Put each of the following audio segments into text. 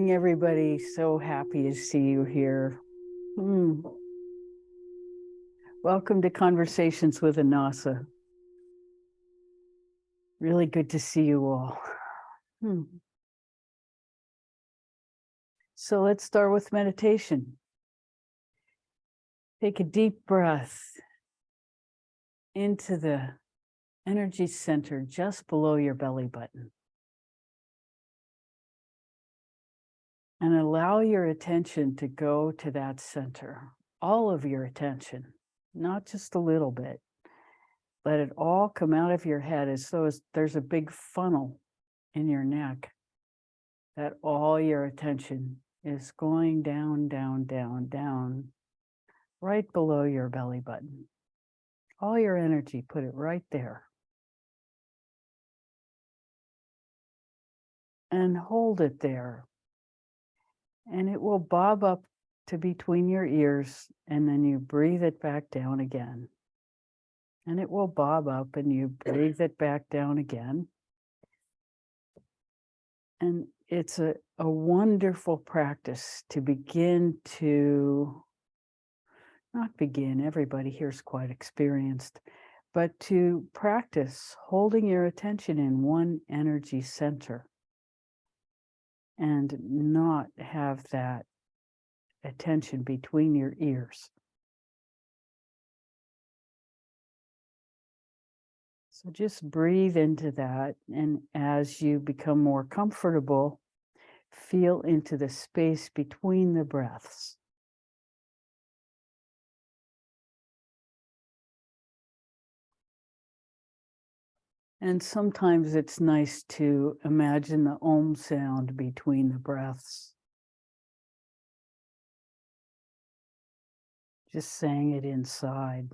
morning, everybody. So happy to see you here. Welcome to Conversations with Anasa. Really good to see you all. So let's start with meditation. Take a deep breath into the energy center just below your belly button. And allow your attention to go to that center, all of your attention, not just a little bit. Let it all come out of your head as though there's a big funnel in your neck, that all your attention is going down, down, down, down, right below your belly button. All your energy, put it right there. And hold it there. And it will bob up to between your ears, and then you breathe it back down again. And it will bob up and you breathe it back down again. And it's a wonderful practice to begin to, not begin, everybody here is quite experienced, but to practice holding your attention in one energy center and not have that attention between your ears. So just breathe into that, and as you become more comfortable, feel into the space between the breaths. And sometimes it's nice to imagine the Om sound between the breaths. Just saying it inside.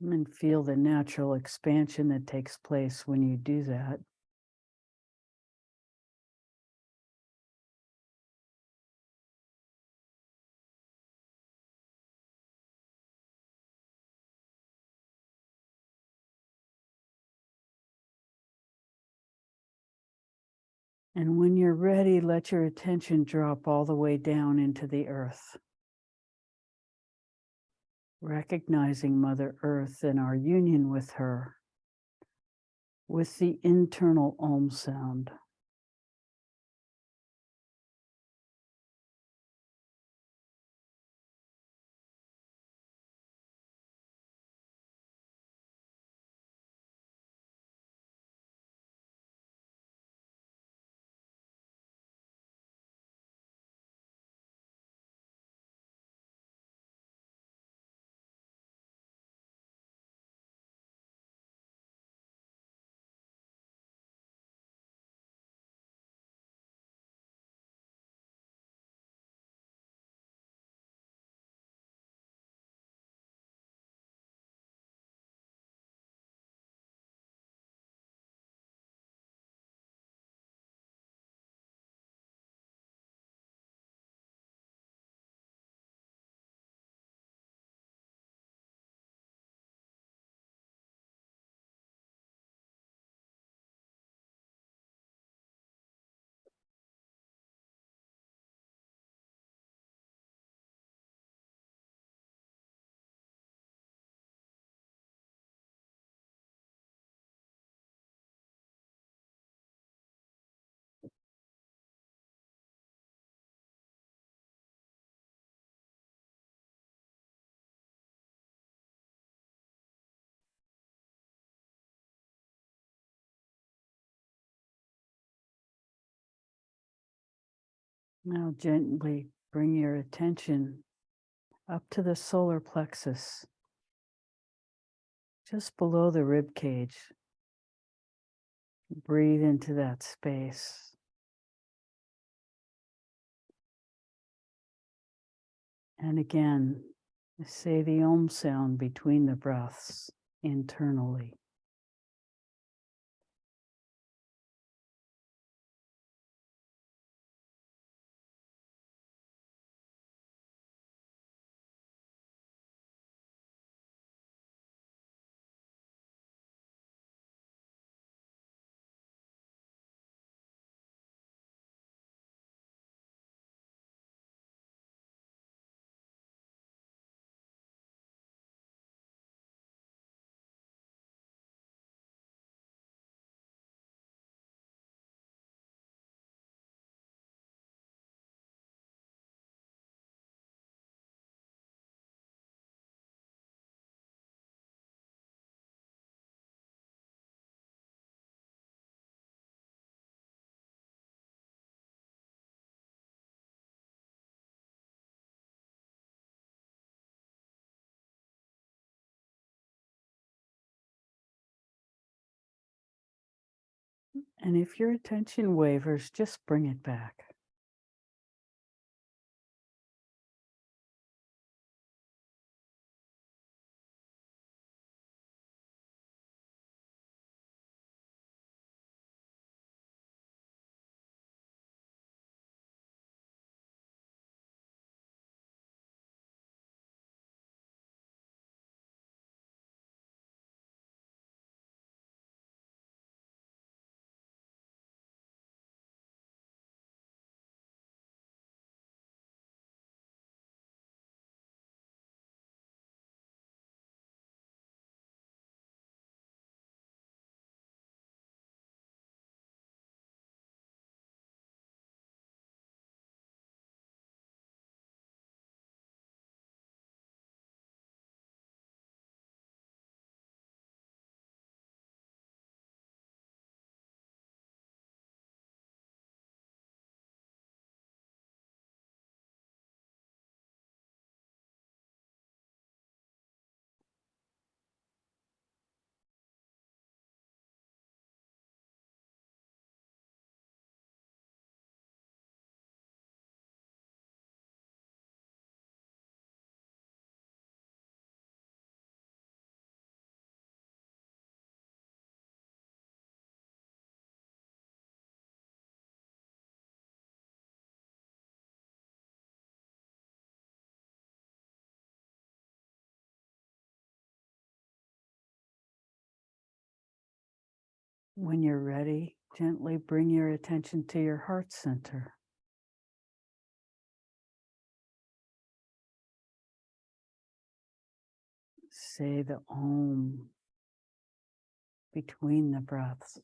And feel the natural expansion that takes place when you do that. And when you're ready, let your attention drop all the way down into the earth. Recognizing Mother Earth and our union with her, with the internal Om sound. Now gently bring your attention up to the solar plexus. just below the rib cage. Breathe into that space. And again, say the Om sound between the breaths internally. And if your attention wavers, just bring it back. When you're ready, gently bring your attention to your heart center. Say the Om between the breaths.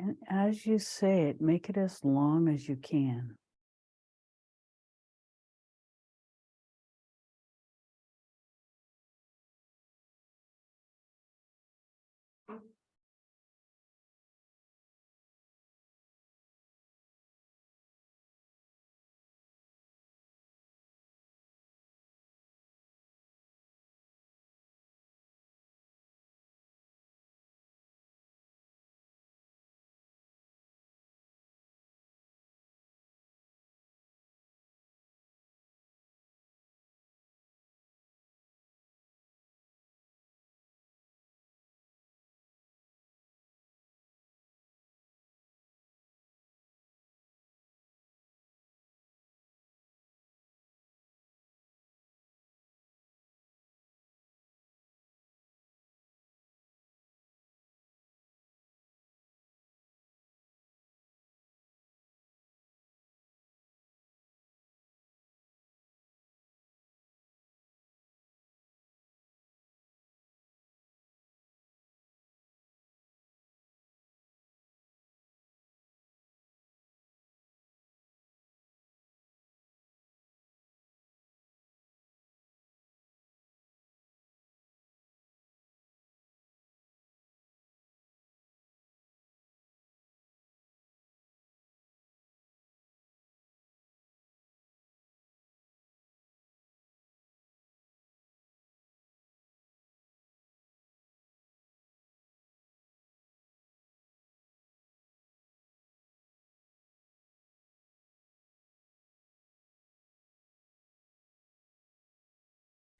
And as you say it, make it as long as you can.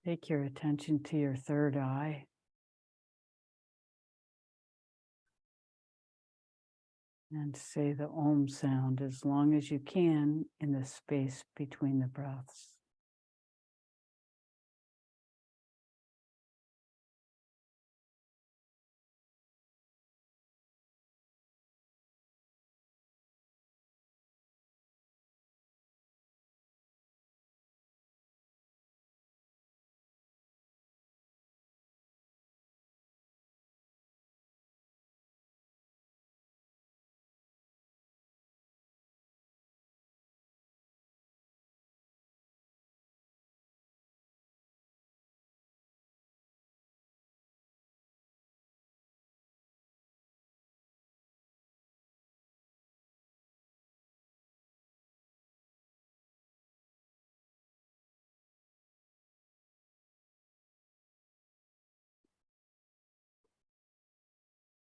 Take your attention to your third eye. And say the Om sound as long as you can in the space between the breaths.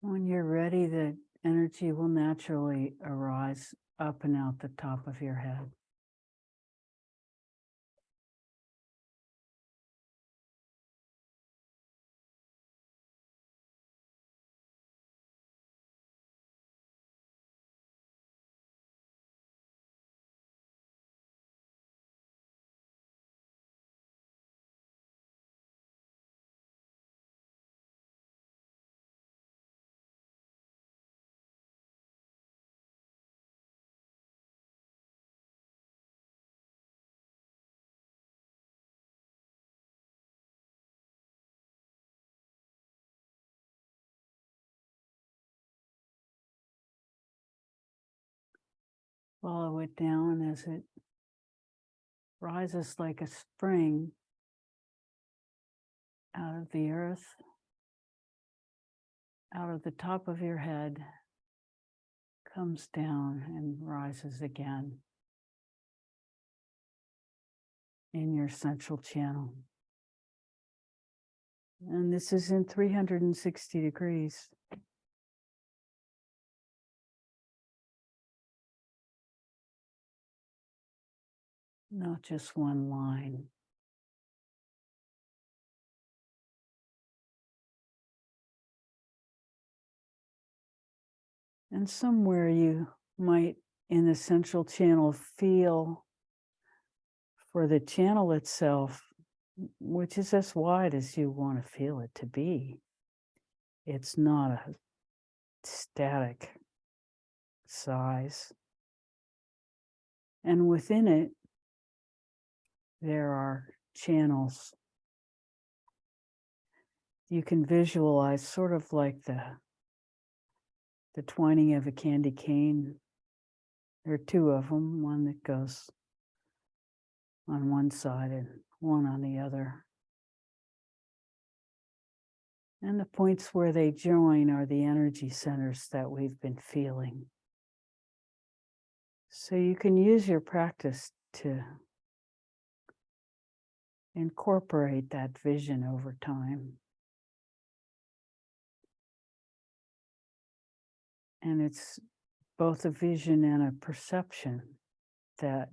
When you're ready, the energy will naturally arise up and out the top of your head. Follow it down as it rises like a spring out of the earth, out of the top of your head, comes down and rises again in your central channel. And this is in 360 degrees. Not just one line. And somewhere you might, in the central channel, feel for the channel itself, which is as wide as you want to feel it to be. It's not a static size. And within it, there are channels. You can visualize sort of like the twining of a candy cane. There are two of them, one that goes on one side and one on the other. And the points where they join are the energy centers that we've been feeling. So you can use your practice to incorporate that vision over time. And it's both a vision and a perception that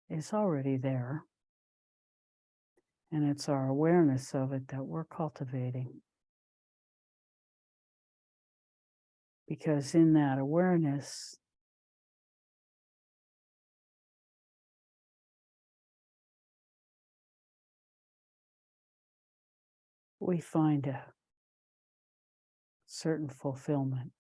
is already there. And it's our awareness of it that we're cultivating. Because in that awareness, we find a certain fulfillment.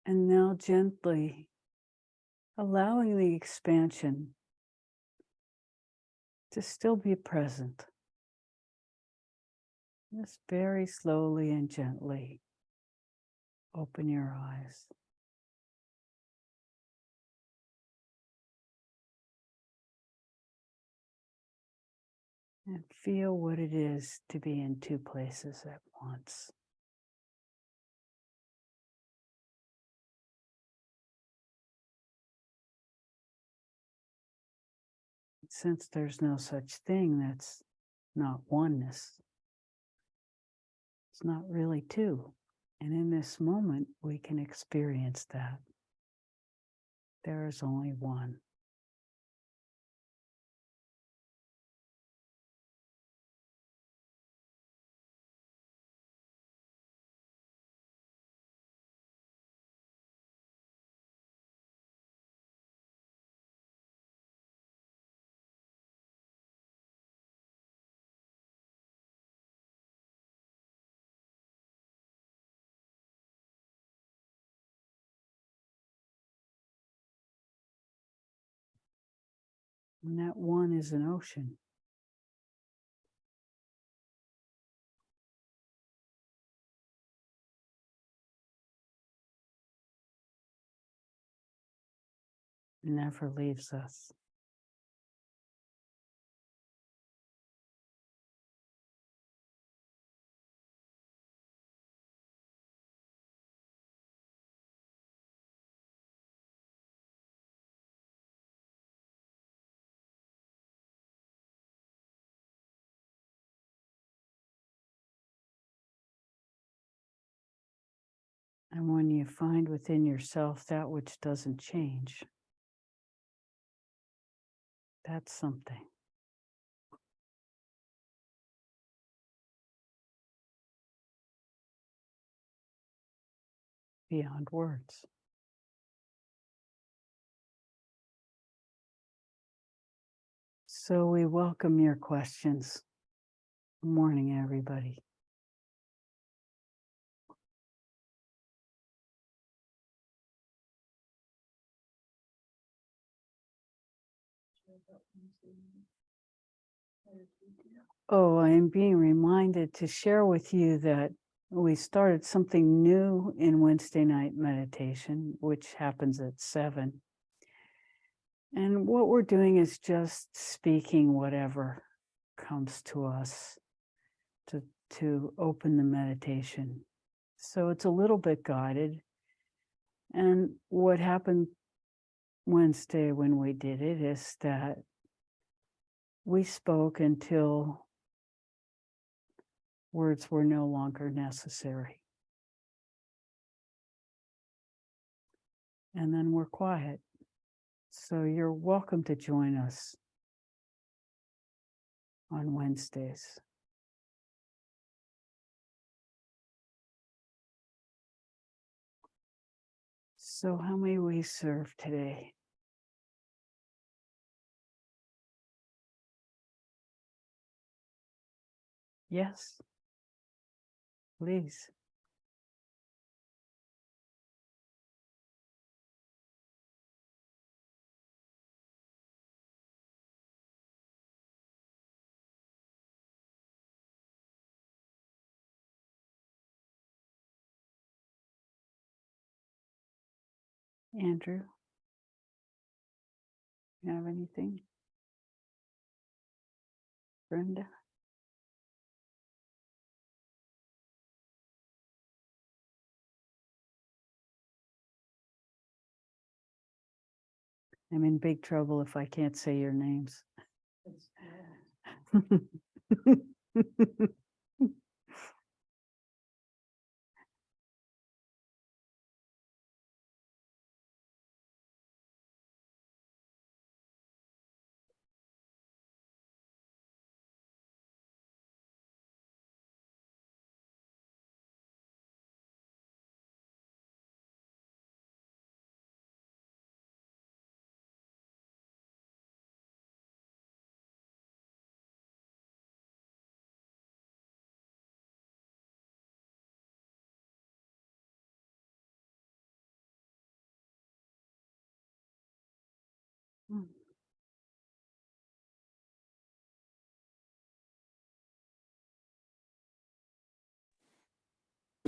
And now gently allowing the expansion to still be present. Just very slowly and gently open your eyes. And feel what it is to be in two places at once. Since there's no such thing that's not oneness, it's not really two. And in this moment, we can experience that. There is only one. And that one is an ocean. It never leaves us. And when you find within yourself that which doesn't change, that's something. Beyond words. So we welcome your questions. Good morning, everybody. Oh, I am being reminded to share with you that we started something new in Wednesday night meditation, which happens at 7. And what we're doing is just speaking whatever comes to us to open the meditation. So it's a little bit guided. And what happened Wednesday when we did it is that we spoke until words were no longer necessary. And then we're quiet. So you're welcome to join us on Wednesdays. So how may we serve today? Yes, please. Andrew, you have anything? Brenda? I'm in big trouble if I can't say your names.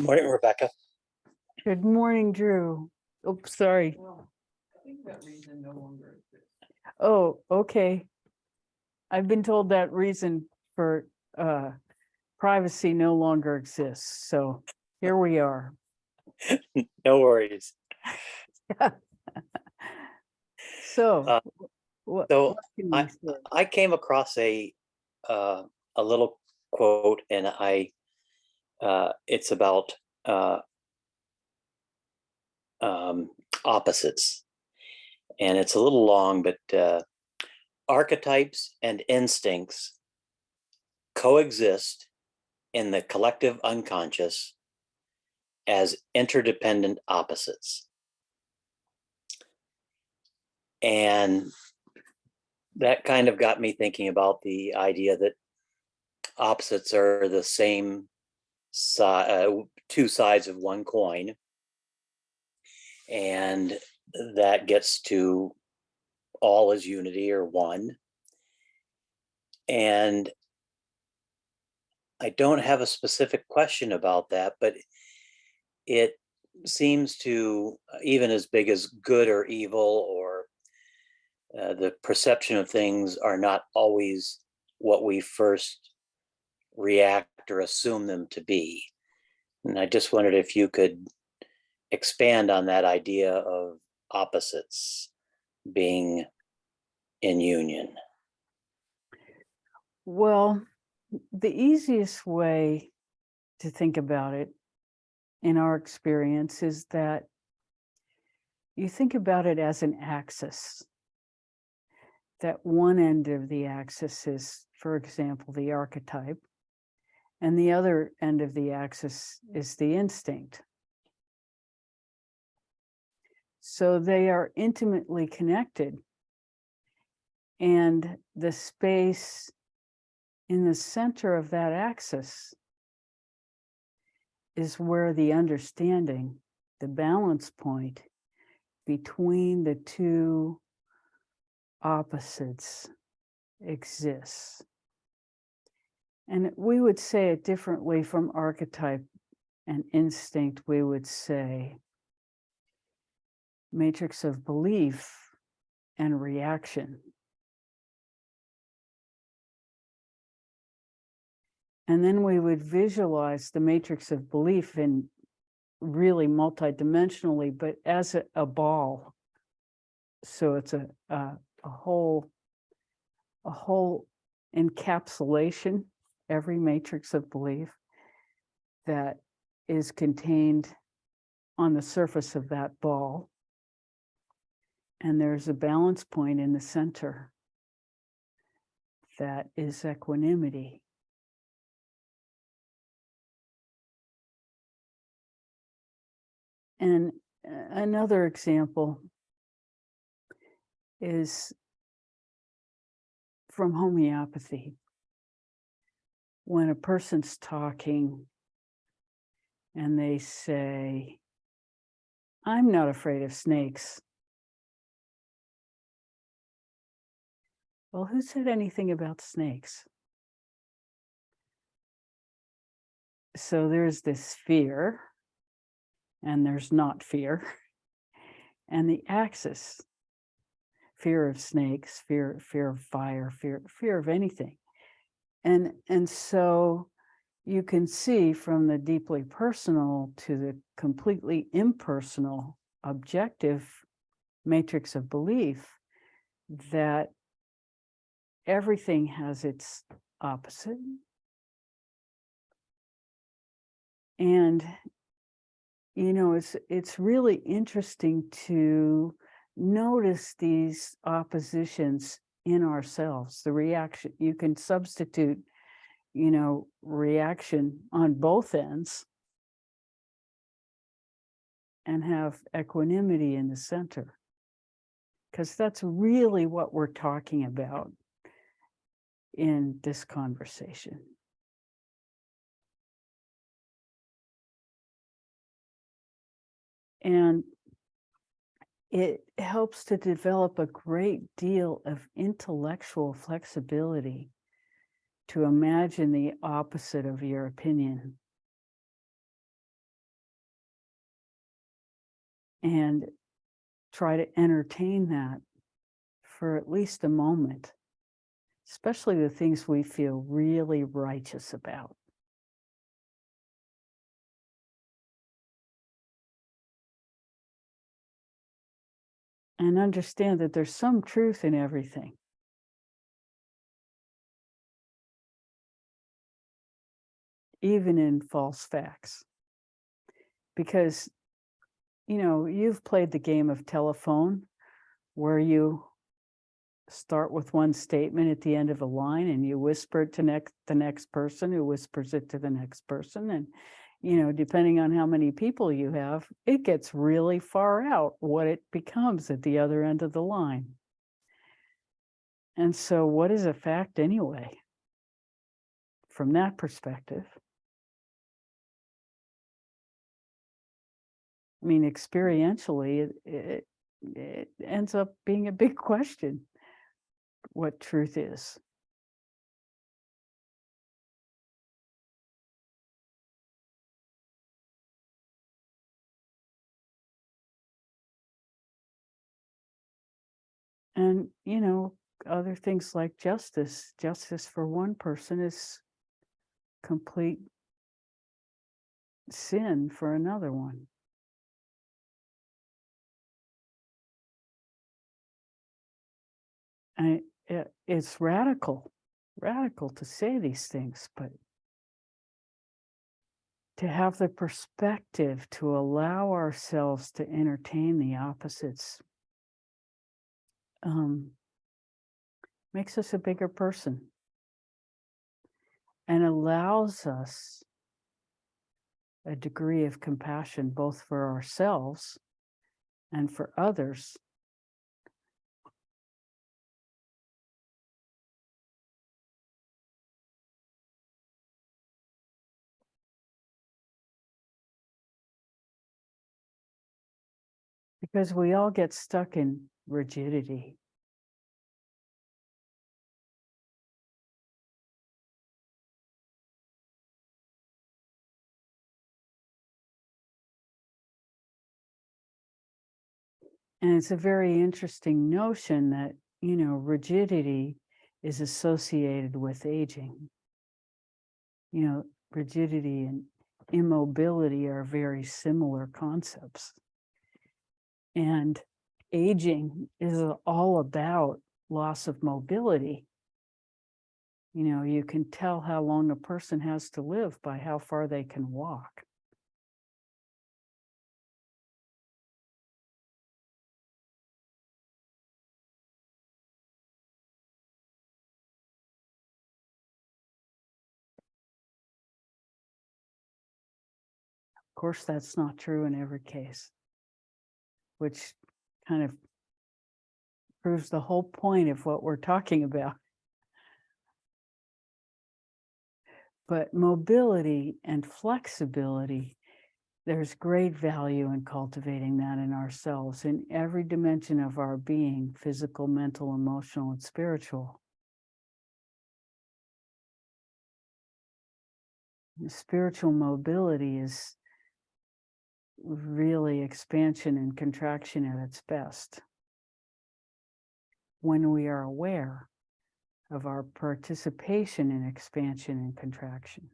Morning, Rebecca. Good morning, Drew. Oh, sorry. I think that reason no longer exists. Oh, okay. I've been told that reason for privacy no longer exists. So here we are. No worries. So Uh, what So can we say? I came across a little quote, and it's about opposites, and it's a little long, but archetypes and instincts coexist in the collective unconscious as interdependent opposites. And that kind of got me thinking about the idea that opposites are the same two sides of one coin. And that gets to all is unity or one. And I don't have a specific question about that, but it seems to, even as big as good or evil, or the perception of things are not always what we first react or assume them to be. And I just wondered if you could expand on that idea of opposites being in union. Well, the easiest way to think about it in our experience is that you think about it as an axis. That one end of the axis is, for example, the archetype, and the other end of the axis is the instinct. So they are intimately connected. And the space in the center of that axis is where the understanding, the balance point between the two opposites exists. And we would say it differently from archetype and instinct. We would say matrix of belief and reaction. And then we would visualize the matrix of belief in really multidimensionally, but as a ball. So it's a whole encapsulation, every matrix of belief that is contained on the surface of that ball. And there's a balance point in the center that is equanimity. And another example is from homeopathy. When a person's talking and they say, "I'm not afraid of snakes." Well, who said anything about snakes? So there's this fear, and there's not fear. And the axis, fear of snakes, fear of fire, fear of anything. And so you can see from the deeply personal to the completely impersonal, objective matrix of belief that everything has its opposite. And, you know, it's really interesting to notice these oppositions in ourselves, the reaction. You can substitute, you know, reaction on both ends and have equanimity in the center, because that's really what we're talking about in this conversation. And it helps to develop a great deal of intellectual flexibility to imagine the opposite of your opinion. and try to entertain that for at least a moment, especially the things we feel really righteous about. And understand that there's some truth in everything. Even in false facts. Because, you've played the game of telephone where you start with one statement at the end of a line and you whisper it to the next person who whispers it to the next person. And, depending on how many people you have, it gets really far out what it becomes at the other end of the line. And so what is a fact anyway? From that perspective. I mean, experientially, it ends up being a big question, what truth is. And, other things like justice. Justice for one person is complete sin for another one. And it's radical to say these things, but to have the perspective to allow ourselves to entertain the opposites makes us a bigger person and allows us a degree of compassion both for ourselves and for others. Because we all get stuck in rigidity. And it's a very interesting notion that, rigidity is associated with aging. Rigidity and immobility are very similar concepts. And aging is all about loss of mobility. You can tell how long a person has to live by how far they can walk. Of course, that's not true in every case, which kind of proves the whole point of what we're talking about. But mobility and flexibility, there's great value in cultivating that in ourselves in every dimension of our being, physical, mental, emotional, and spiritual. Spiritual mobility is really expansion and contraction at its best. When we are aware of our participation in expansion and contraction,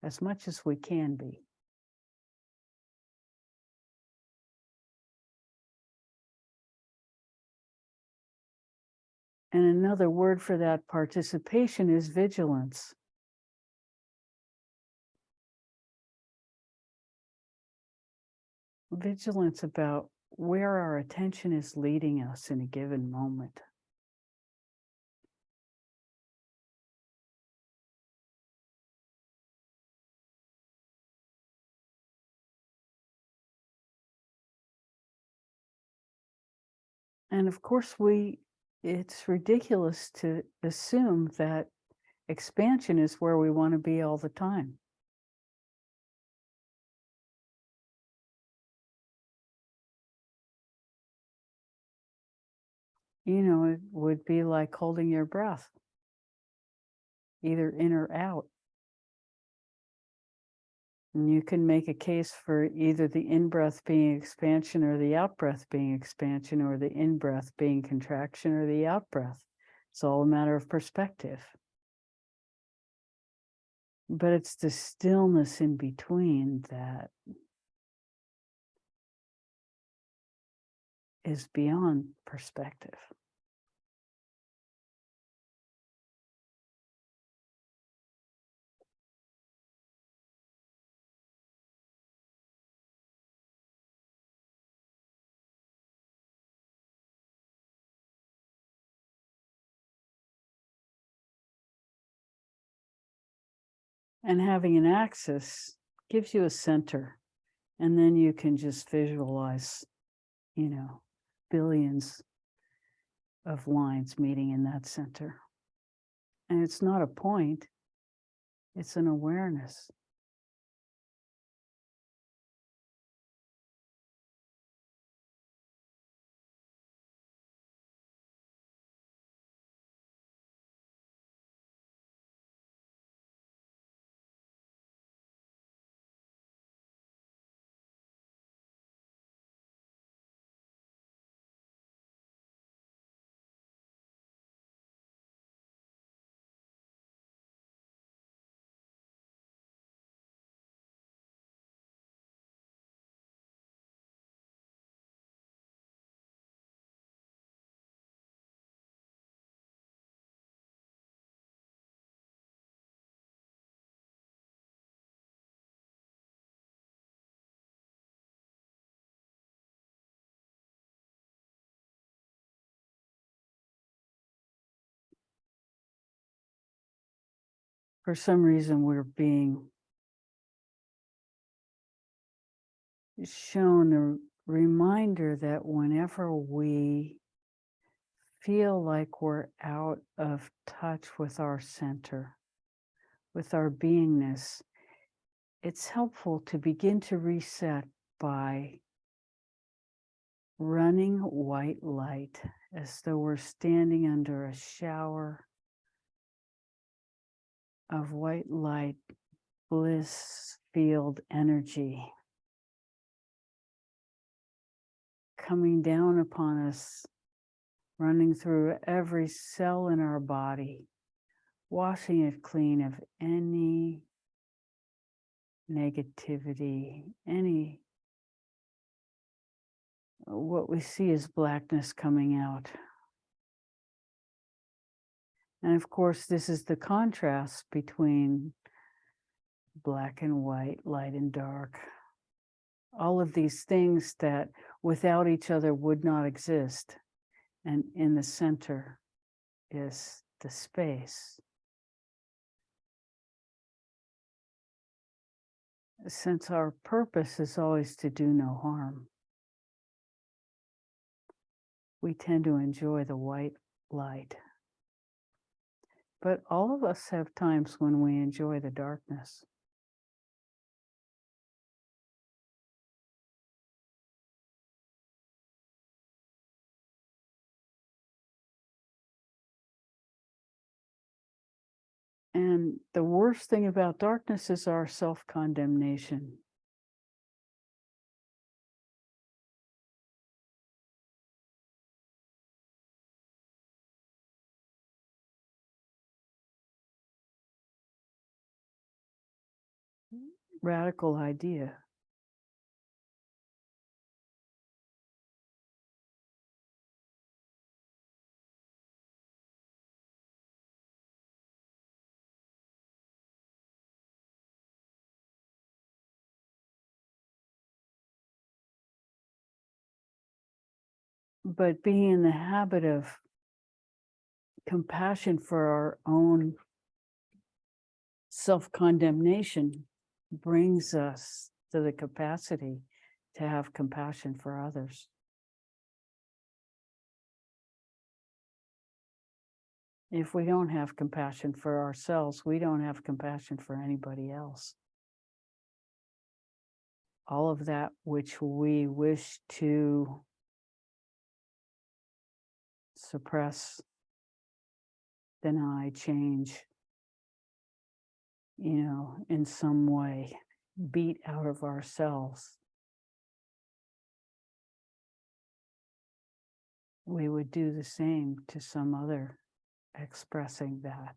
as much as we can be. And another word for that participation is vigilance. Vigilance about where our attention is leading us in a given moment. And of course, it's ridiculous to assume that expansion is where we want to be all the time. It would be like holding your breath, either in or out. And you can make a case for either the in-breath being expansion or the out-breath being expansion, or the in-breath being contraction or the out-breath. It's all a matter of perspective. But it's the stillness in between that is beyond perspective. And having an axis gives you a center, and then you can just visualize, billions of lines meeting in that center. And it's not a point, it's an awareness. For some reason, we're being shown a reminder that whenever we feel like we're out of touch with our center, with our beingness, it's helpful to begin to reset by running white light as though we're standing under a shower of white light, bliss field energy coming down upon us, running through every cell in our body, washing it clean of any negativity, any what we see as blackness coming out. And of course, this is the contrast between black and white, light and dark. All of these things that without each other would not exist. And in the center is the space. Since our purpose is always to do no harm, we tend to enjoy the white light. But all of us have times when we enjoy the darkness. And the worst thing about darkness is our self-condemnation. Radical idea. But being in the habit of compassion for our own self-condemnation brings us to the capacity to have compassion for others. If we don't have compassion for ourselves, we don't have compassion for anybody else. All of that which we wish to suppress, deny, change, in some way, beat out of ourselves, we would do the same to some other expressing that.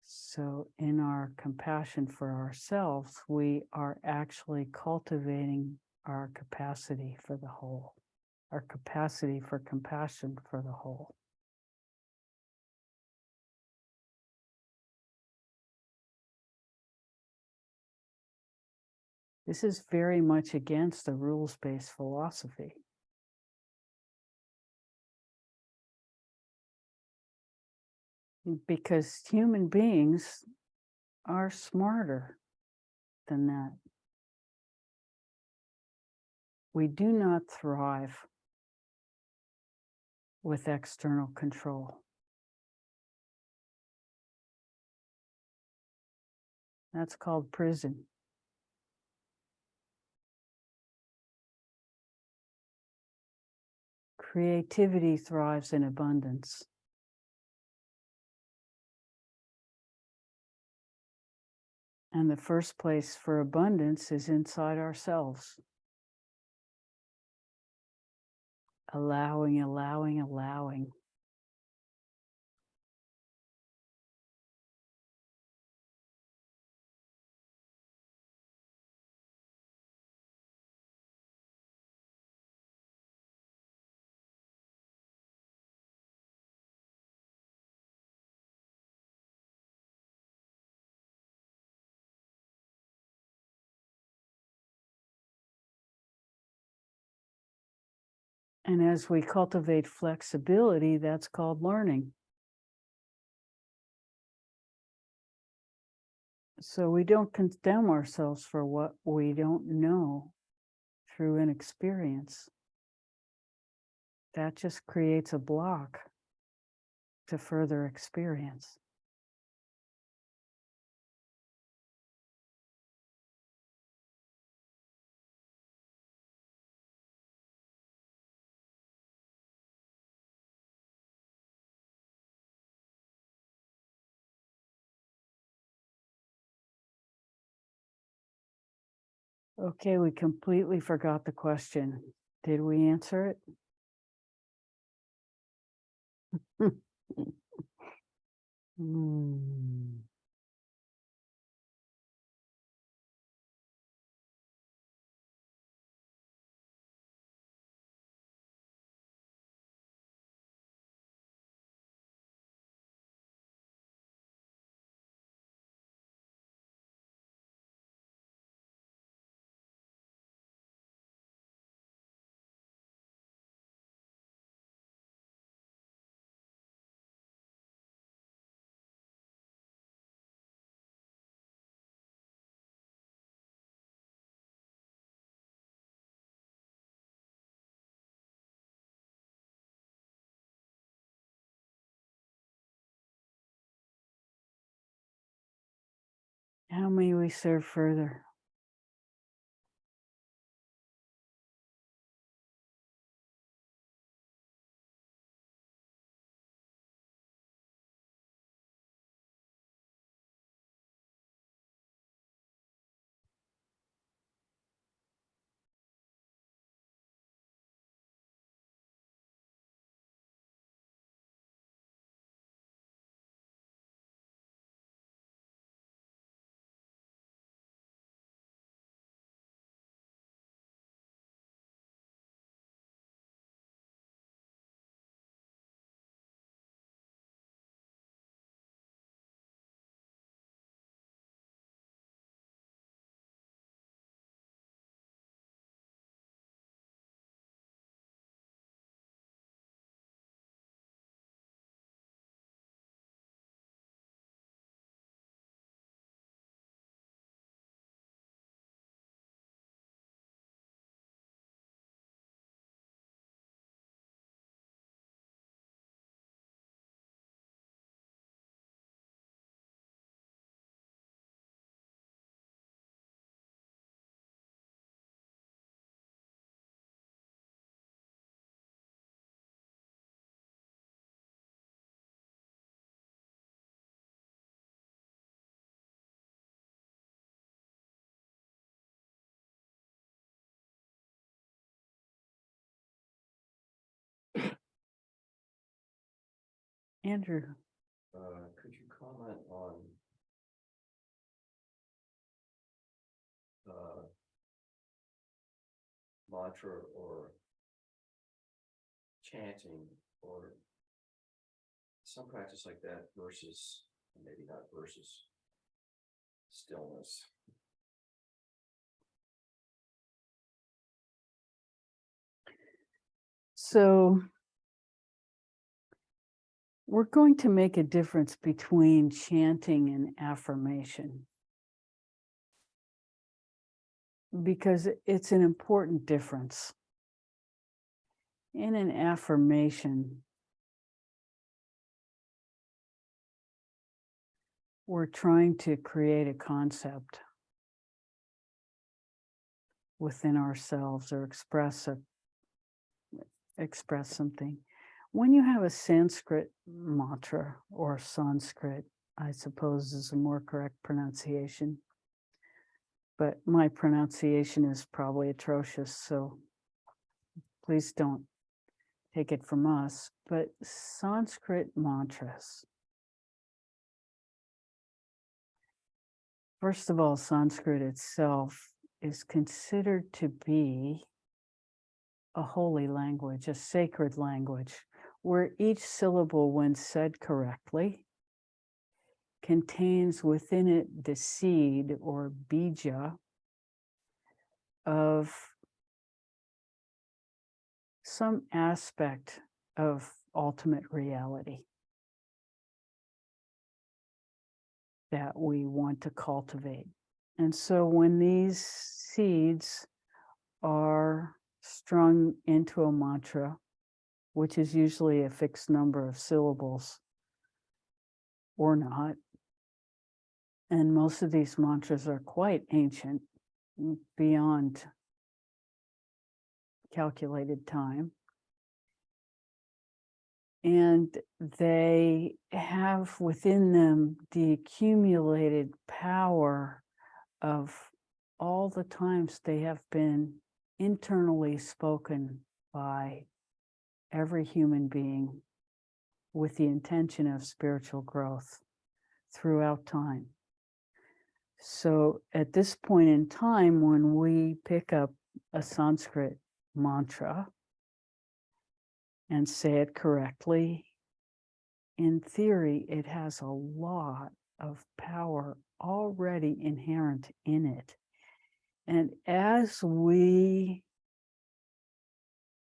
So in our compassion for ourselves, we are actually cultivating our capacity for the whole, our capacity for compassion for the whole. This is very much against the rules-based philosophy. Because human beings are smarter than that. We do not thrive with external control. That's called prison. Creativity thrives in abundance. And the first place for abundance is inside ourselves. Allowing, allowing, allowing. And as we cultivate flexibility, that's called learning. So we don't condemn ourselves for what we don't know through inexperience. That just creates a block to further experience. Okay, we completely forgot the question. Did we answer it? Hmm. How may we serve further? Andrew, Could you comment on mantra or chanting or some practice like that versus, maybe not versus, stillness? so we're going to make a difference between chanting and affirmation, because it's an important difference. In an affirmation, we're trying to create a concept within ourselves or express something. When you have a Sanskrit mantra, or Sanskrit, I suppose is a more correct pronunciation, but my pronunciation is probably atrocious, so please don't take it from us. But Sanskrit mantras, first of all, Sanskrit itself is considered to be a holy language, a sacred language, where each syllable, when said correctly, contains within it the seed or bija of some aspect of ultimate reality that we want to cultivate. And so when these seeds are strung into a mantra, which is usually a fixed number of syllables or not, and most of these mantras are quite ancient, beyond calculated time, and they have within them the accumulated power of all the times they have been internally spoken by every human being with the intention of spiritual growth throughout time. So at this point in time, when we pick up a Sanskrit mantra and say it correctly, in theory, it has a lot of power already inherent in it. And as we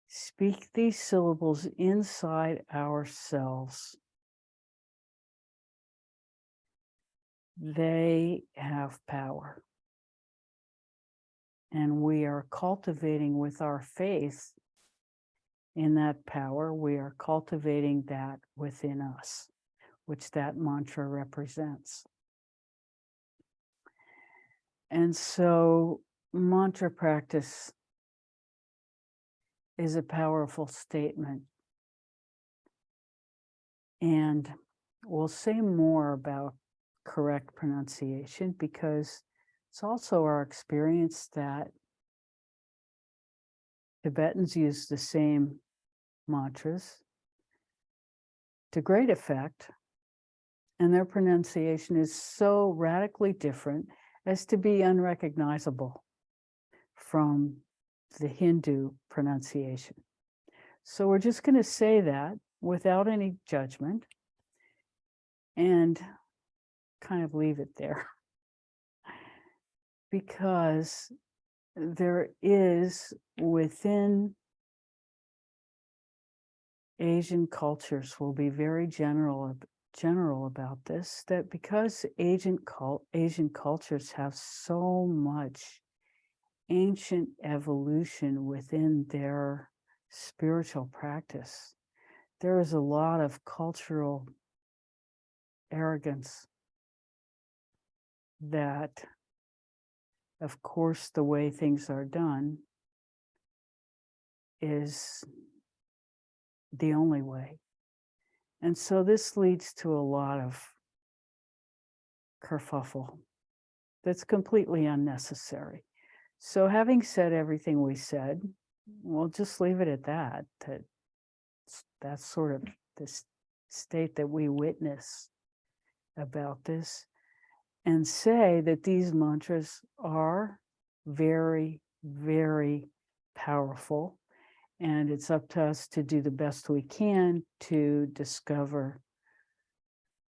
speak these syllables inside ourselves, they have power. And we are cultivating with our faith in that power, we are cultivating that within us, which that mantra represents. And so mantra practice is a powerful statement. And we'll say more about correct pronunciation, because it's also our experience that Tibetans use the same mantras to great effect, and their pronunciation is so radically different as to be unrecognizable from the Hindu pronunciation. So we're just going to say that without any judgment and kind of leave it there, because there is within Asian cultures, will be very general about this, that because Asian cultures have so much ancient evolution within their spiritual practice, there is a lot of cultural arrogance that, of course, the way things are done is the only way. And so this leads to a lot of kerfuffle that's completely unnecessary. So having said everything we said, we'll just leave it at that, that's sort of this state that we witness about this, and say that these mantras are very, very powerful. And it's up to us to do the best we can to discover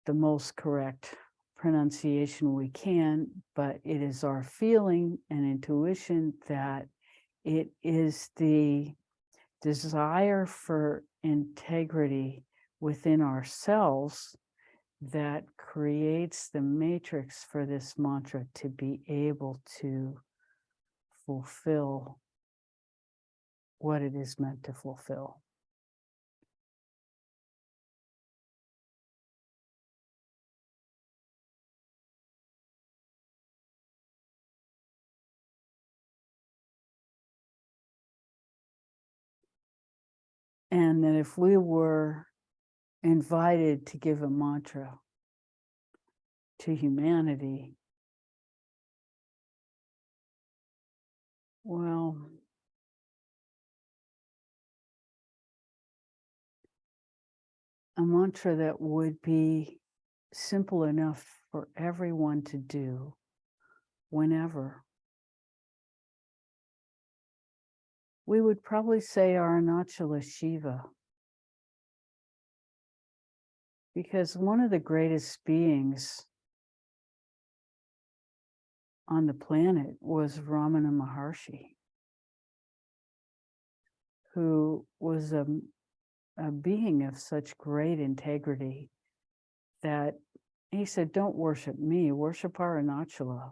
the most correct pronunciation we can, but it is our feeling and intuition that it is the desire for integrity within ourselves that creates the matrix for this mantra to be able to fulfill what it is meant to fulfill. And that if we were invited to give a mantra to humanity, well, a mantra that would be simple enough for everyone to do whenever, we would probably say Arunachala Shiva. Because one of the greatest beings on the planet was Ramana Maharshi, who was a being of such great integrity that he said, don't worship me, worship Arunachala.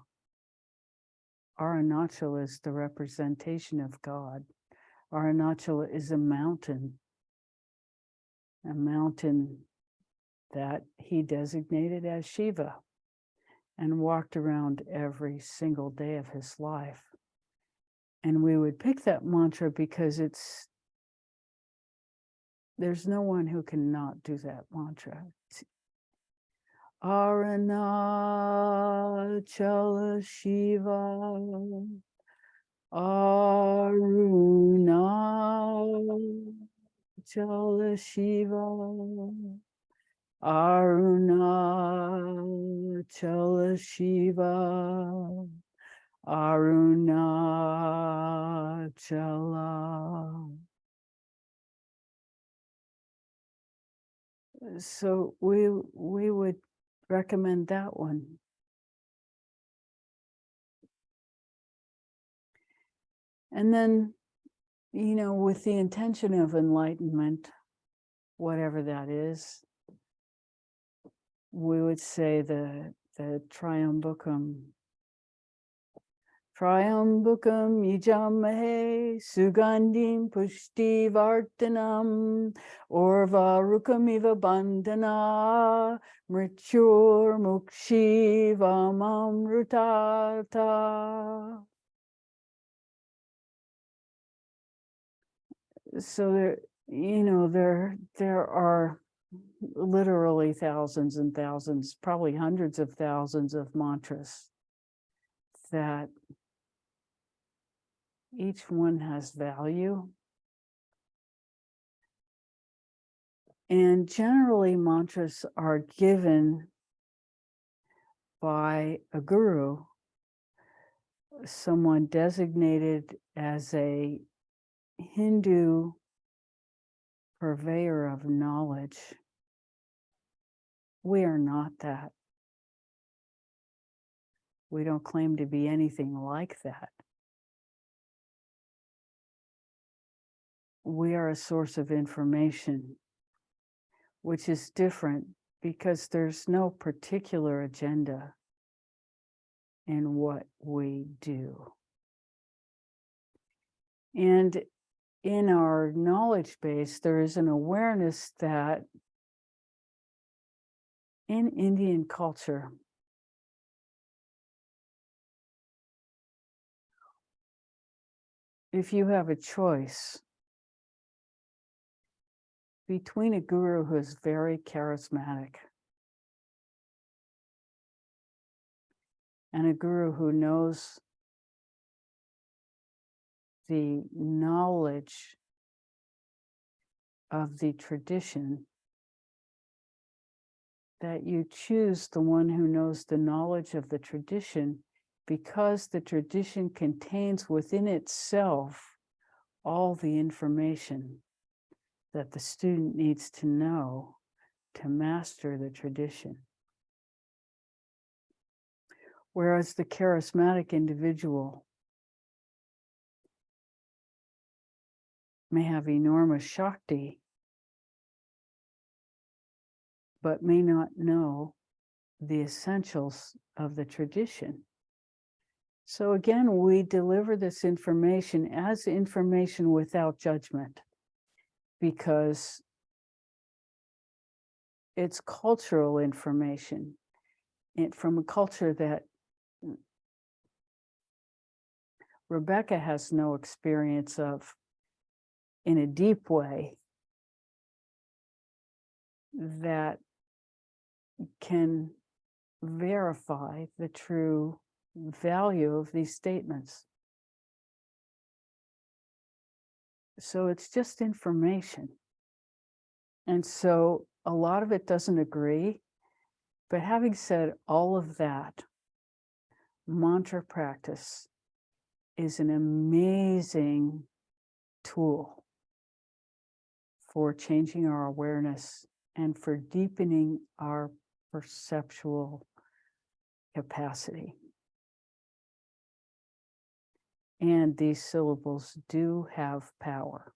Arunachala is the representation of God. Arunachala is a mountain that he designated as Shiva and walked around every single day of his life. And we would pick that mantra because there's no one who cannot do that mantra. Arunachala Shiva, Arunachala Shiva, Arunachala Shiva, Arunachala. So we would recommend that one. And then, with the intention of enlightenment, whatever that is, we would say the Triambakam. Triambakam yajamahe sugandhim pushtivartanam orvarukamiva bandhana mrityur mukshivamamrutata. So there are literally thousands and thousands, probably hundreds of thousands of mantras that each one has value. And generally mantras are given by a guru, someone designated as a Hindu purveyor of knowledge. We are not that. We don't claim to be anything like that. We are a source of information, which is different because there's no particular agenda in what we do. And in our knowledge base, there is an awareness that in Indian culture, if you have a choice between a guru who is very charismatic and a guru who knows the knowledge of the tradition that you choose the one who knows the knowledge of the tradition, because the tradition contains within itself all the information that the student needs to know to master the tradition. Whereas the charismatic individual may have enormous Shakti, but may not know the essentials of the tradition. So again, we deliver this information as information without judgment, because it's cultural information from a culture that Rebecca has no experience of in a deep way, that can verify the true value of these statements. So it's just information. And so a lot of it doesn't agree. But having said all of that, mantra practice is an amazing tool for changing our awareness and for deepening our perceptual capacity. And these syllables do have power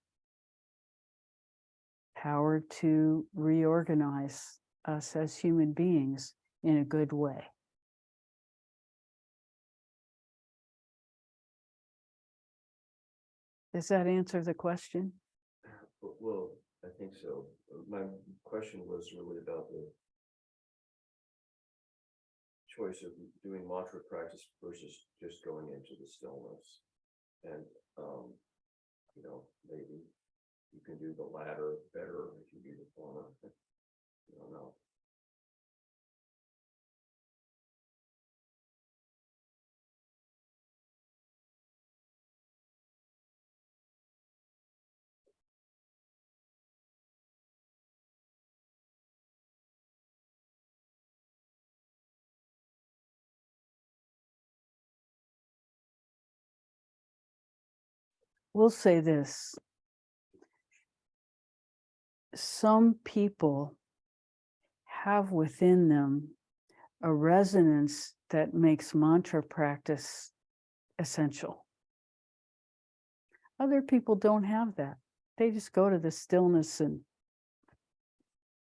to reorganize us as human beings in a good way. Does that answer the question? Well, I think so. My question was really about the choice of doing mantra practice versus just going into the stillness. And, maybe you can do the latter better if you do the former. I don't know. We'll say this. Some people have within them a resonance that makes mantra practice essential. Other people don't have that. They just go to the stillness, and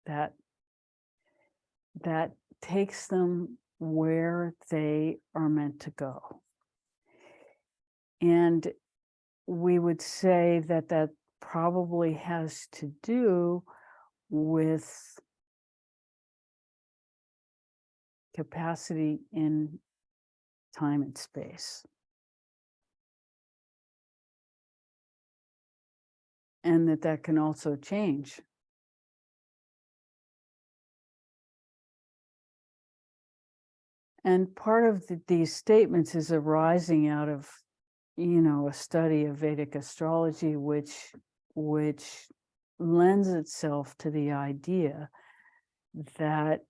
that takes them where they are meant to go. And we would say that that probably has to do with capacity in time and space. And that can also change. And part of these statements is arising out of, a study of Vedic astrology, which lends itself to the idea that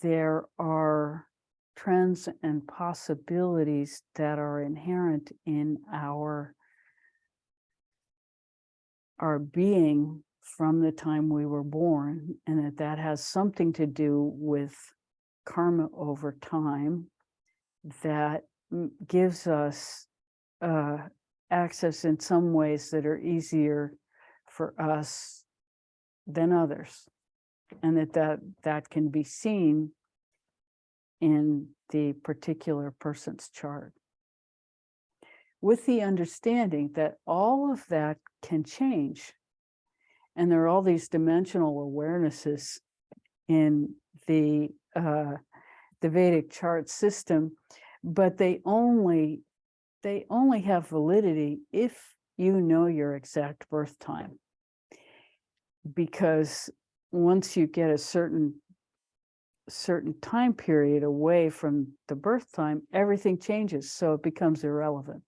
there are trends and possibilities that are inherent in our being from the time we were born, and that has something to do with karma over time that gives us access in some ways that are easier for us than others, and that can be seen in the particular person's chart, with the understanding that all of that can change. And there are all these dimensional awarenesses in the Vedic chart system, but they only have validity if you know your exact birth time. Because once you get a certain time period away from the birth time, everything changes, so it becomes irrelevant.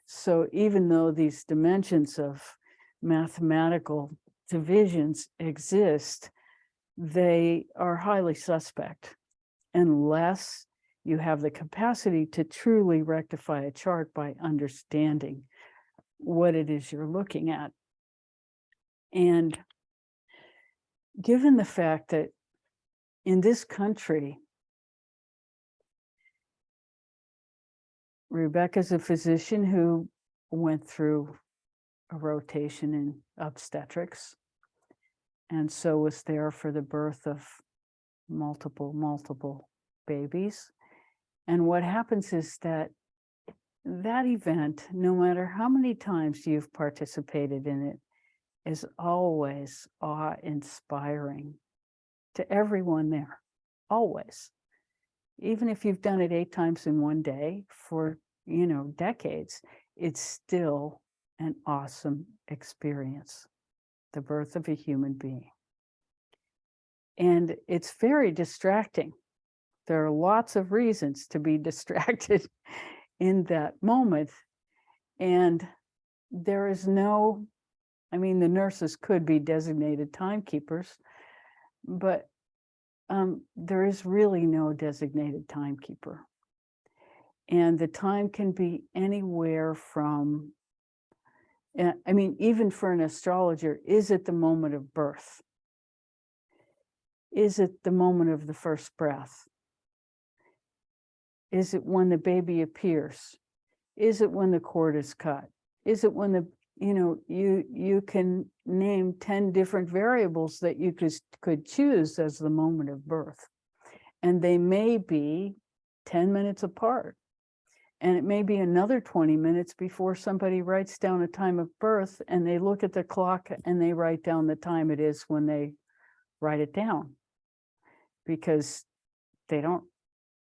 So even though these dimensions of mathematical divisions exist, they are highly suspect unless you have the capacity to truly rectify a chart by understanding what it is you're looking at. And given the fact that in this country, Rebecca's a physician who went through a rotation in obstetrics, and so was there for the birth of multiple babies. And what happens is that that event, no matter how many times you've participated in it, is always awe-inspiring to everyone there, always. Even if you've done it 8 times in one day for, decades, it's still an awesome experience, the birth of a human being. And it's very distracting. There are lots of reasons to be distracted in that moment. And there is no, the nurses could be designated timekeepers, but there is really no designated timekeeper. And the time can be anywhere from, even for an astrologer, is it the moment of birth? Is it the moment of the first breath? Is it when the baby appears? Is it when the cord is cut? Is it when you can name 10 different variables that you could choose as the moment of birth. And they may be 10 minutes apart. And it may be another 20 minutes before somebody writes down a time of birth, and they look at the clock and they write down the time it is when they write it down, because they don't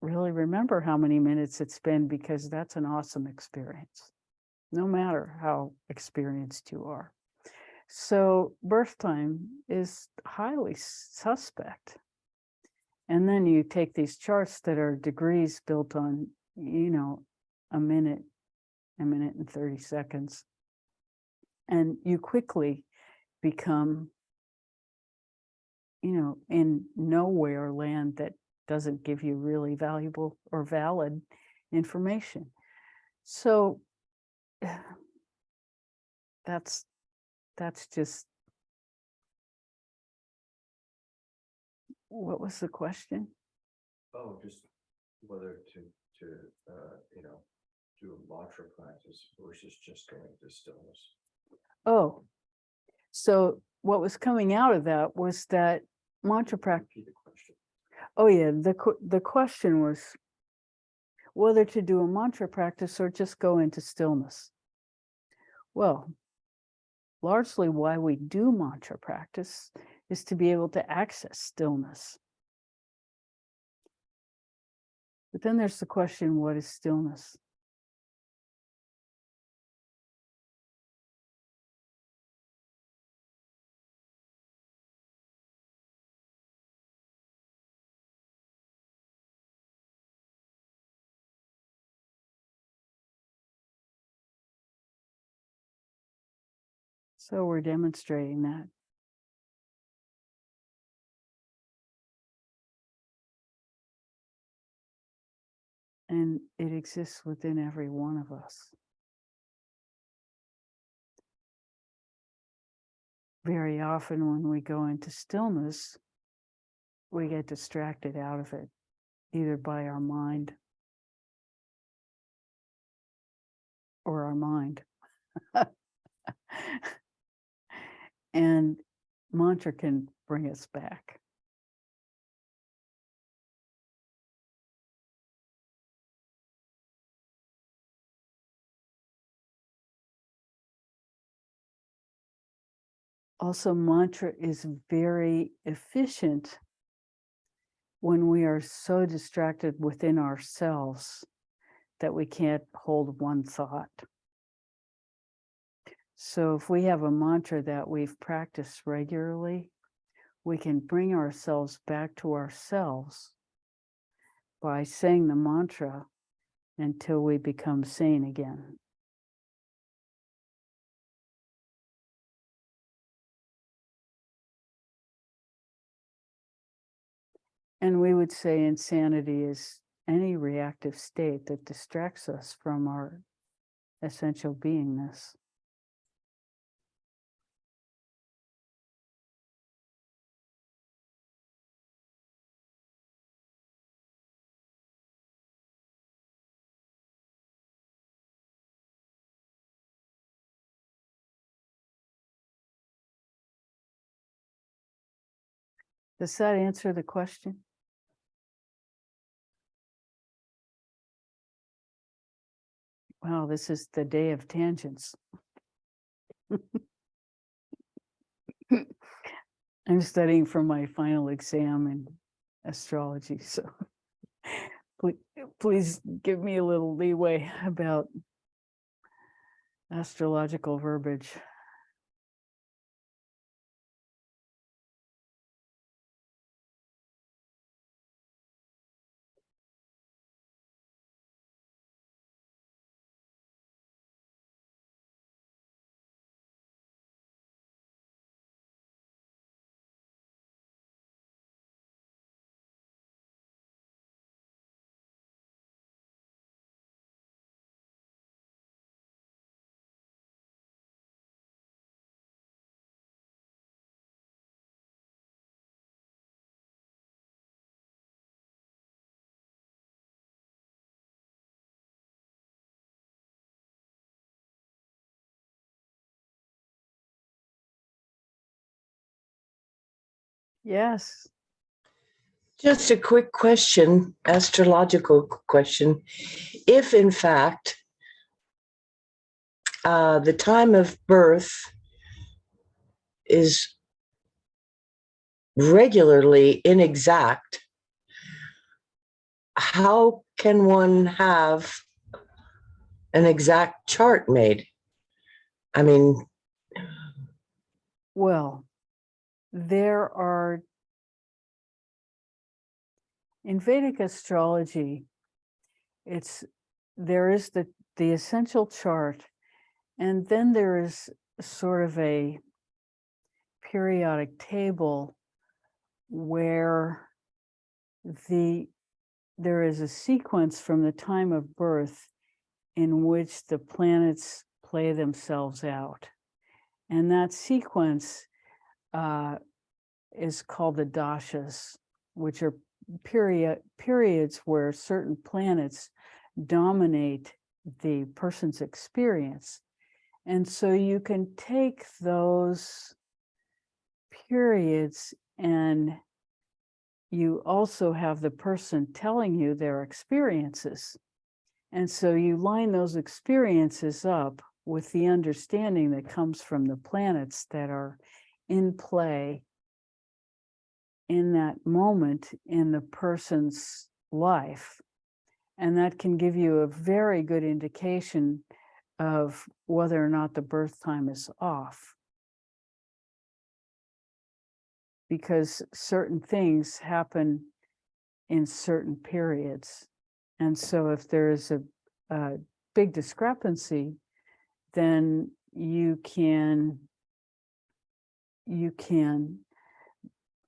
really remember how many minutes it's been, because that's an awesome experience, no matter how experienced you are. So birth time is highly suspect. And then you take these charts that are degrees built on, a minute and 30 seconds. And you quickly become, in nowhere land that doesn't give you really valuable or valid information. So that's just, what was the question? Oh, just whether to do a mantra practice versus just going to stillness. Oh, so what was coming out of that was that mantra practice. Repeat the question. Oh yeah, the question was whether to do a mantra practice or just go into stillness. Well, largely why we do mantra practice is to be able to access stillness. But then there's the question, what is stillness? So we're demonstrating that. And it exists within every one of us. Very often when we go into stillness, we get distracted out of it, either by our mind or our mind. And mantra can bring us back. Also, mantra is very efficient when we are so distracted within ourselves that we can't hold one thought. So if we have a mantra that we've practiced regularly, we can bring ourselves back to ourselves by saying the mantra until we become sane again. And we would say insanity is any reactive state that distracts us from our essential beingness. Does that answer the question? Wow, this is the day of tangents. I'm studying for my final exam in astrology, so please give me a little leeway about astrological verbiage. Yes. Just a quick question, astrological question. If in fact the time of birth is regularly inexact, how can one have an exact chart made? I mean, Well, there are, in Vedic astrology, there is the essential chart, and then there is sort of a periodic table where there is a sequence from the time of birth in which the planets play themselves out. And that sequence is called the dashas, which are periods where certain planets dominate the person's experience. And so you can take those periods, and you also have the person telling you their experiences. And so you line those experiences up with the understanding that comes from the planets that are in play in that moment in the person's life. And that can give you a very good indication of whether or not the birth time is off. Because certain things happen in certain periods. And so if there is a big discrepancy, then you can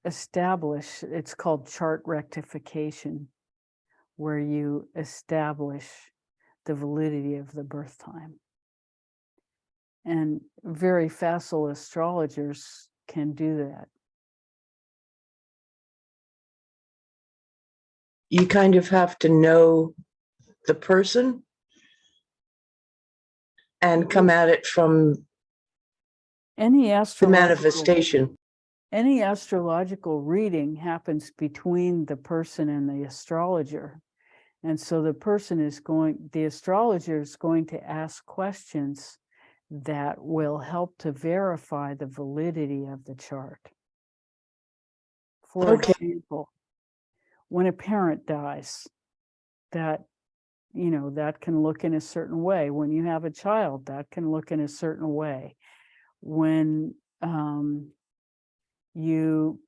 establish, it's called chart rectification, where you establish the validity of the birth time. And very facile astrologers can do that. you kind of have to know the person and come at it from Any the astrological manifestation. Any astrological reading happens between the person and the astrologer. And so the astrologer is going to ask questions that will help to verify the validity of the chart. For Okay. example, when a parent dies, that can look in a certain way. When you have a child, that can look in a certain way. When you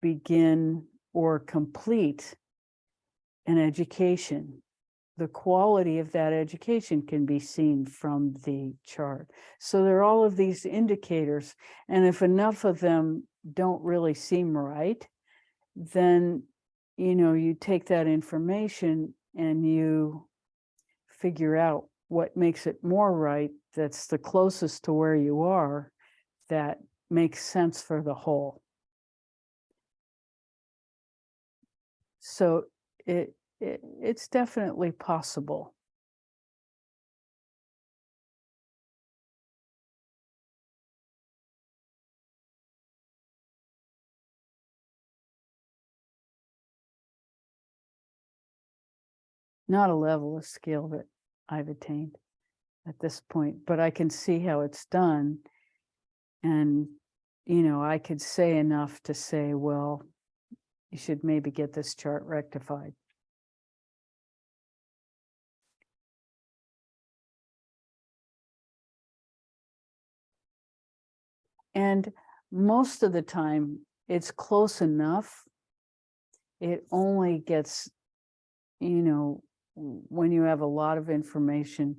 begin or complete an education, the quality of that education can be seen from the chart. So there are all of these indicators, and if enough of them don't really seem right, then you know, you take that information and you figure out what makes it more right, that's the closest to where you are, that makes sense for the whole. So it's definitely possible. Not a level of skill that I've attained at this point, but I can see how it's done. And, you know, I could say enough to say, well, you should maybe get this chart rectified. And most of the time, it's close enough. It only gets, you know, when you have a lot of information.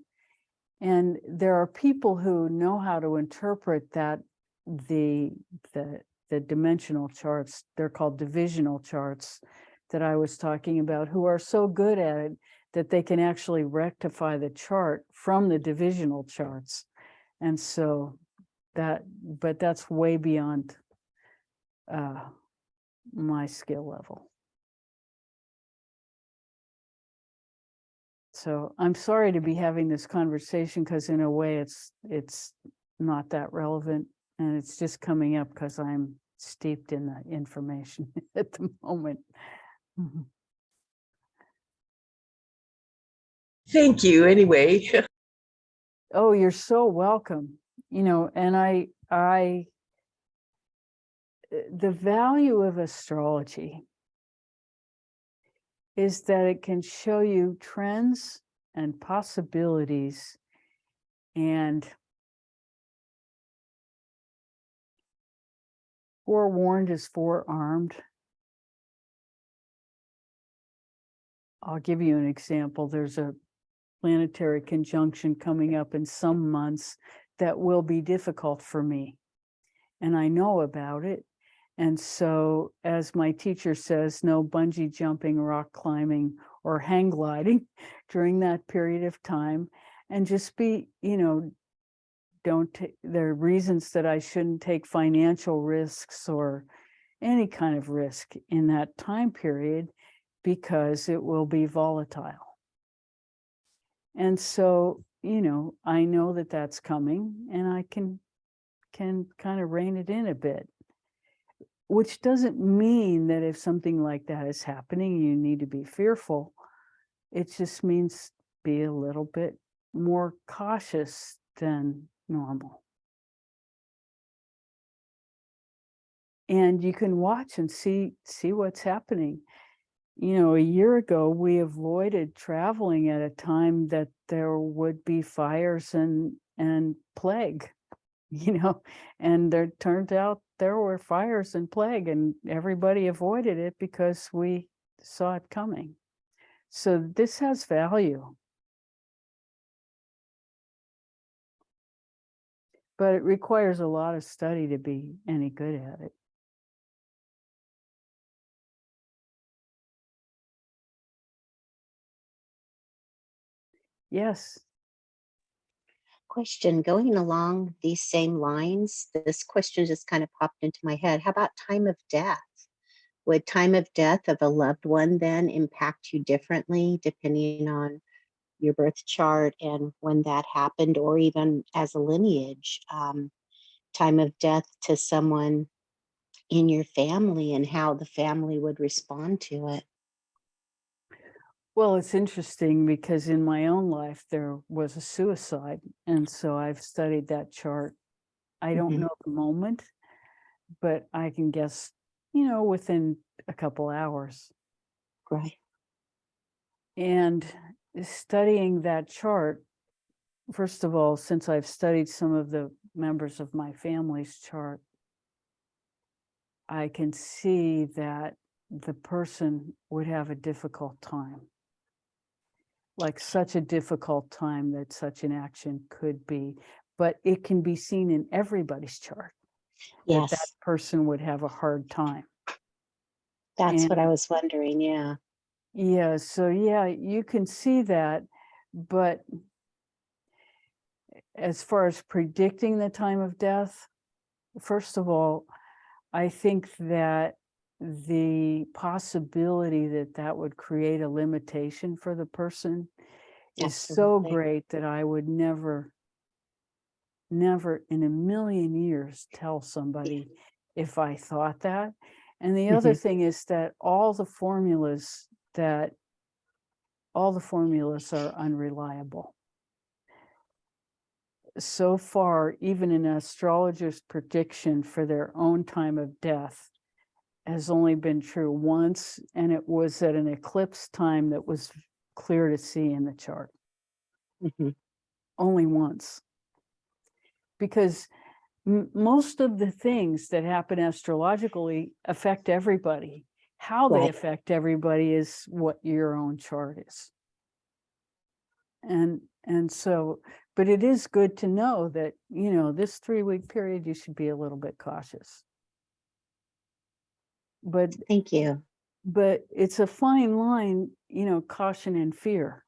And there are people who know how to interpret that, the dimensional charts, they're called divisional charts that I was talking about, who are so good at it that they can actually rectify the chart from the divisional charts. And so but that's way beyond my skill level. So I'm sorry to be having this conversation, because in a way it's not that relevant, and it's just coming up because I'm steeped in the information at the moment. Mhm. Thank you anyway. Oh, you're so welcome. You know, and the value of astrology is that it can show you trends and possibilities, and forewarned is forearmed. I'll give you an example. There's a planetary conjunction coming up in some months that will be difficult for me, and I know about it. And so, as my teacher says, no bungee jumping, rock climbing, or hang gliding during that period of time. And just be, you know, there are reasons that I shouldn't take financial risks or any kind of risk in that time period, because it will be volatile. And so, you know, I know that that's coming, and I can kind of rein it in a bit. Which doesn't mean that if something like that is happening, you need to be fearful. It just means be a little bit more cautious than normal. And you can watch and see what's happening. You know, a year ago, we avoided traveling at a time that there would be fires and plague, you know, and there turned out there were fires and plague, and everybody avoided it because we saw it coming. So this has value. But it requires a lot of study to be any good at it. Yes. Question, going along these same lines, this question just kind of popped into my head. How about time of death? Would time of death of a loved one then impact you differently depending on your birth chart and when that happened, or even as a lineage, time of death to someone in your family and how the family would respond to it? Well, it's interesting because in my own life, there was a suicide. And so I've studied that chart. I don't Mhm. know the moment, but I can guess, you know, within a couple hours. Right. And studying that chart, first of all, since I've studied some of the members of my family's chart, I can see that the person would have a difficult time. Like such a difficult time that such an action could be, but it can be seen in everybody's chart that Yes. person would have a hard time. That's what I And was wondering, yeah. yeah, so yeah, you can see that, but as far as predicting the time of death, first of all, I think that the possibility that that would create a limitation for the person is so Absolutely. great that I would never in a million years tell somebody if I thought that. And the other thing is that all the formulas are unreliable. So far, even an astrologer's prediction for their own time of death has only been true once, and it was at an eclipse time that was clear to see in the chart. Mhm. Only once. Because most of the things that happen astrologically affect everybody. How they Right. affect everybody is what your own chart is. And so, but it is good to know that, you know, this 3-week period, you should be a little bit cautious. But Thank you. it's a fine line, you know, caution and fear.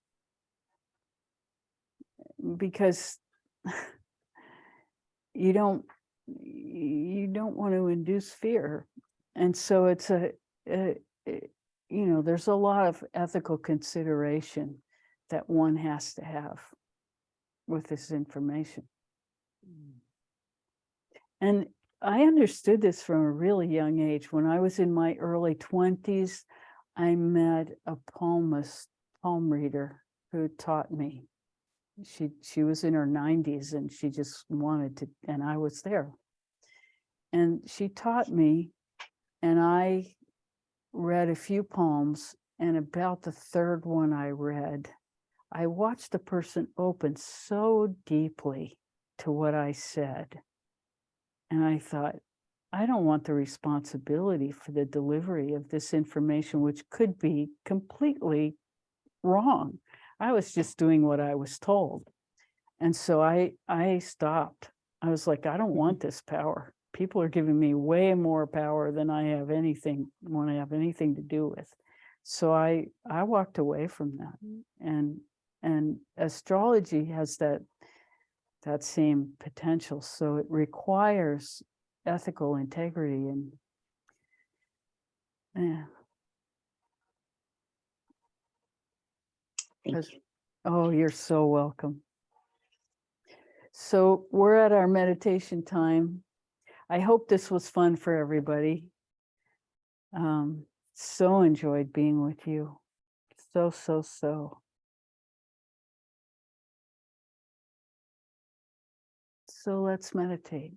Because you don't want to induce fear. And so it's you know, there's a lot of ethical consideration that one has to have with this information. And I understood this from a really young age. When I was in my early 20s, I met a palm reader who taught me. She was in her 90s and she just wanted to, and I was there. And she taught me, and I read a few palms, and about the third one I read, I watched the person open so deeply to what I said. And I thought, I don't want the responsibility for the delivery of this information, which could be completely wrong. I was just doing what I was told. And so I stopped. I was like, I don't want this power. People are giving me way more power than I have anything, want to have anything to do with. So I walked away from that. And astrology has that same potential. So it requires ethical integrity and yeah. Thank you. Oh, you're so welcome. So we're at our meditation time. I hope this was fun for everybody. So enjoyed being with you. So. So let's meditate.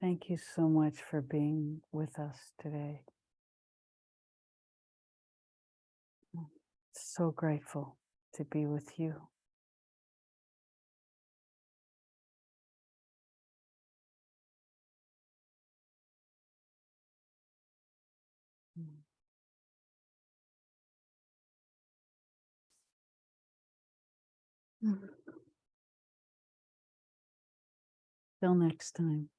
Thank you so much for being with us today. So grateful to be with you. Till next time.